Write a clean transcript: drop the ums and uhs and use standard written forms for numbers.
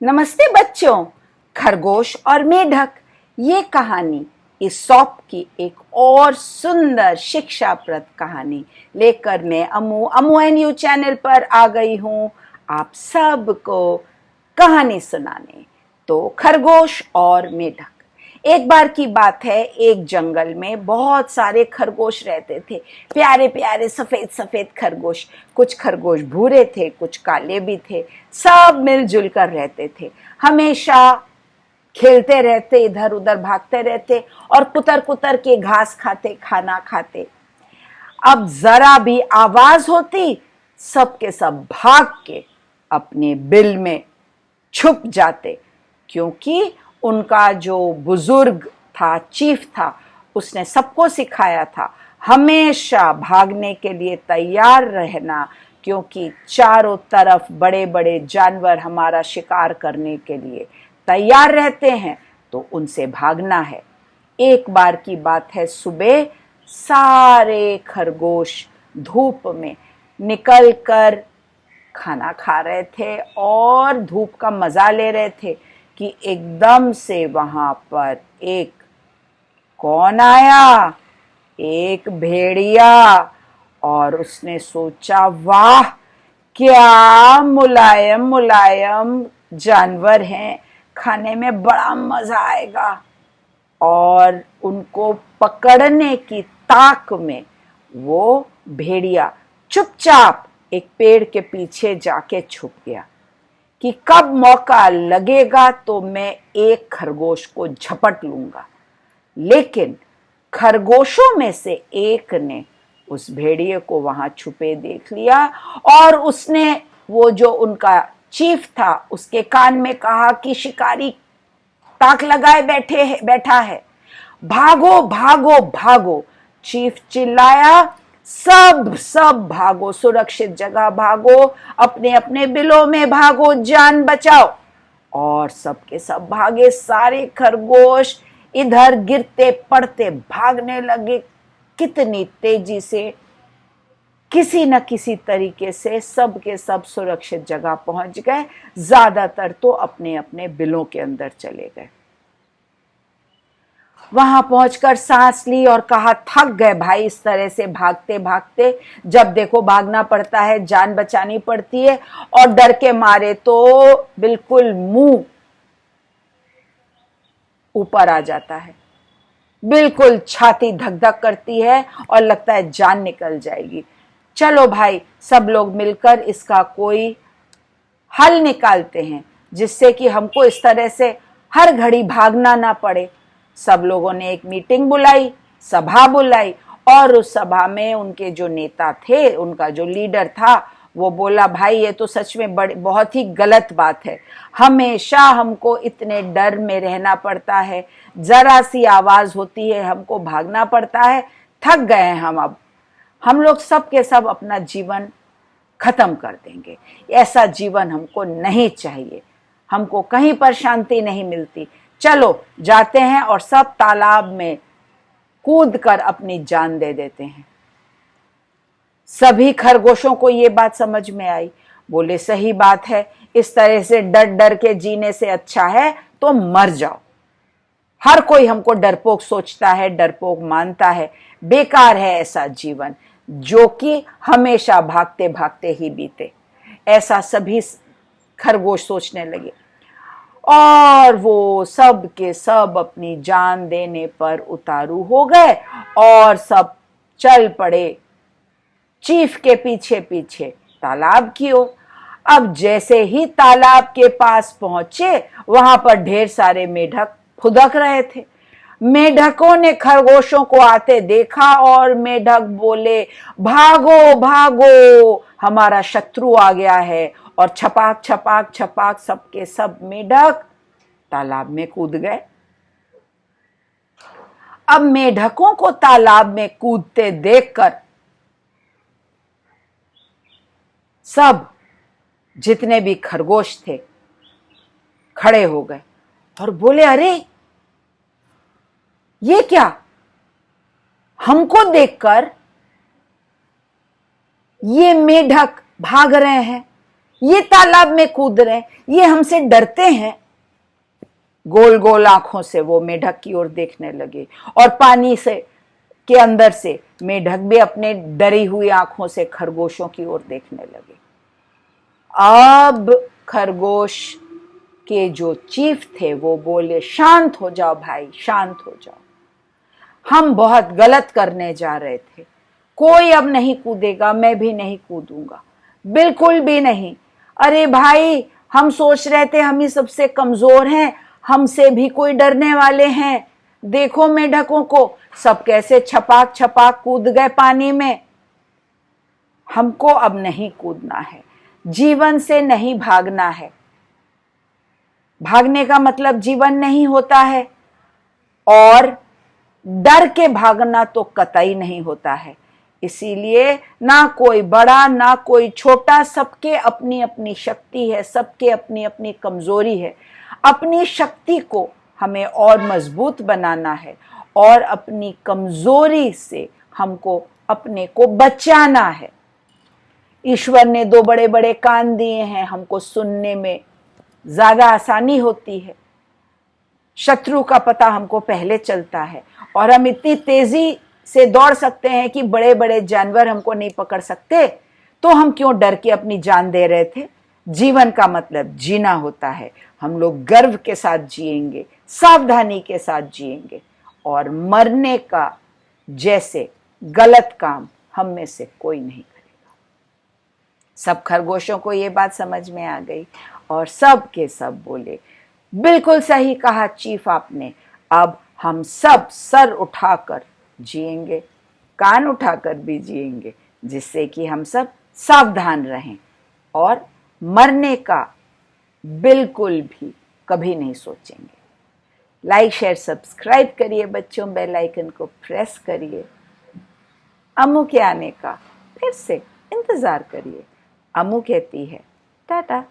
नमस्ते बच्चों। खरगोश और मेढक ये कहानी ईसॉप की एक और सुंदर शिक्षाप्रद कहानी लेकर मैं अमू एंड यू चैनल पर आ गई हूँ आप सबको कहानी सुनाने। तो खरगोश और मेढक। एक बार की बात है, एक जंगल में बहुत सारे खरगोश रहते थे। प्यारे प्यारे सफेद सफेद खरगोश। कुछ खरगोश भूरे थे, कुछ काले भी थे। सब मिलजुल कर रहते थे, हमेशा खेलते रहते, इधर उधर भागते रहते और कुतर कुतर के घास खाते, खाना खाते। अब जरा भी आवाज होती, सब के सब भाग के अपने बिल में छुप जाते, क्योंकि उनका जो बुजुर्ग था, चीफ था, उसने सबको सिखाया था हमेशा भागने के लिए तैयार रहना, क्योंकि चारों तरफ बड़े बड़े जानवर हमारा शिकार करने के लिए तैयार रहते हैं, तो उनसे भागना है। एक बार की बात है, सुबह सारे खरगोश धूप में निकल कर खाना खा रहे थे और धूप का मजा ले रहे थे कि एकदम से वहां पर एक कौन आया, एक भेड़िया। और उसने सोचा, वाह क्या मुलायम मुलायम जानवर हैं, खाने में बड़ा मजा आएगा। और उनको पकड़ने की ताक में वो भेड़िया चुपचाप एक पेड़ के पीछे जाके छुप गया कि कब मौका लगेगा तो मैं एक खरगोश को झपट लूंगा। लेकिन खरगोशों में से एक ने उस भेड़िए को वहां छुपे देख लिया और उसने, वो जो उनका चीफ था, उसके कान में कहा कि शिकारी ताक लगाए बैठा है, भागो भागो भागो। चीफ चिल्लाया, सब सब भागो, सुरक्षित जगह भागो, अपने अपने बिलों में भागो, जान बचाओ। और सबके सब भागे। सारे खरगोश इधर गिरते पड़ते भागने लगे, कितनी तेजी से, किसी न किसी तरीके से सब के सब सुरक्षित जगह पहुंच गए। ज्यादातर तो अपने अपने बिलों के अंदर चले गए। वहां पहुंचकर सांस ली और कहा, थक गए भाई इस तरह से भागते भागते। जब देखो भागना पड़ता है, जान बचानी पड़ती है, और डर के मारे तो बिल्कुल मुंह ऊपर आ जाता है, बिल्कुल छाती धक धक करती है और लगता है जान निकल जाएगी। चलो भाई, सब लोग मिलकर इसका कोई हल निकालते हैं जिससे कि हमको इस तरह से हर घड़ी भागना ना पड़े। सब लोगों ने एक मीटिंग बुलाई, सभा बुलाई, और उस सभा में उनके जो नेता थे, उनका जो लीडर था, वो बोला, भाई ये तो सच में बहुत ही गलत बात है। हमेशा हमको इतने डर में रहना पड़ता है, जरा सी आवाज होती है हमको भागना पड़ता है। थक गए हैं अब हम लोग सब के सब अपना जीवन खत्म कर देंगे। ऐसा जीवन हमको नहीं चाहिए, हमको कहीं पर शांति नहीं मिलती। चलो जाते हैं और सब तालाब में कूद कर अपनी जान दे देते हैं। सभी खरगोशों को ये बात समझ में आई। बोले, सही बात है, इस तरह से डर डर के जीने से अच्छा है तो मर जाओ। हर कोई हमको डरपोक सोचता है, डरपोक मानता है। बेकार है ऐसा जीवन जो कि हमेशा भागते भागते ही बीते। ऐसा सभी खरगोश सोचने लगे और वो सब के सब अपनी जान देने पर उतारू हो गए और सब चल पड़े चीफ के पीछे पीछे तालाब की ओर। अब जैसे ही तालाब के पास पहुंचे, वहां पर ढेर सारे मेढक फुदक रहे थे। मेढकों ने खरगोशों को आते देखा और मेढक बोले, भागो भागो, हमारा शत्रु आ गया है। और छपाक छपाक छपाक सबके सब मेढक तालाब में कूद गए। अब मेढकों को तालाब में कूदते देखकर सब जितने भी खरगोश थे खड़े हो गए और बोले, अरे ये क्या, हमको देखकर ये मेढक भाग रहे हैं, ये तालाब में कूद रहे हैं, ये हमसे डरते हैं। गोल गोल आंखों से वो मेढक की ओर देखने लगे और पानी से के अंदर से मेढक भी अपने डरी हुई आंखों से खरगोशों की ओर देखने लगे। अब खरगोश के जो चीफ थे वो बोले, शांत हो जाओ भाई, शांत हो जाओ, हम बहुत गलत करने जा रहे थे, कोई अब नहीं कूदेगा, मैं भी नहीं कूदूंगा, बिल्कुल भी नहीं। अरे भाई, हम सोच रहे थे हम ही सबसे कमजोर हैं, हमसे भी कोई डरने वाले हैं, देखो मेढकों को, सब कैसे छपाक छपाक कूद गए पानी में। हमको अब नहीं कूदना है, जीवन से नहीं भागना है, भागने का मतलब जीवन नहीं होता है, और डर के भागना तो कतई नहीं होता है। इसीलिए ना कोई बड़ा ना कोई छोटा, सबके अपनी अपनी शक्ति है, सबके अपनी अपनी कमजोरी है। अपनी शक्ति को हमें और मजबूत बनाना है और अपनी कमजोरी से हमको अपने को बचाना है। ईश्वर ने दो बड़े बड़े कान दिए हैं, हमको सुनने में ज्यादा आसानी होती है, शत्रु का पता हमको पहले चलता है, और हम इतनी तेजी से दौड़ सकते हैं कि बड़े बड़े जानवर हमको नहीं पकड़ सकते, तो हम क्यों डर के अपनी जान दे रहे थे। जीवन का मतलब जीना होता है, हम लोग गर्व के साथ जिएंगे, सावधानी के साथ जिएंगे, और मरने का जैसे गलत काम हम में से कोई नहीं करेगा। सब खरगोशों को ये बात समझ में आ गई और सब के सब बोले, बिल्कुल सही कहा चीफ आपने, अब हम सब सर उठाकर जिएंगे, कान उठाकर भी जिएंगे, जिससे कि हम सब सावधान रहें और मरने का बिल्कुल भी कभी नहीं सोचेंगे। लाइक शेयर सब्सक्राइब करिए बच्चों, बेल आइकन को प्रेस करिए, अम्मू के आने का फिर से इंतजार करिए। अम्मू कहती है टाटा।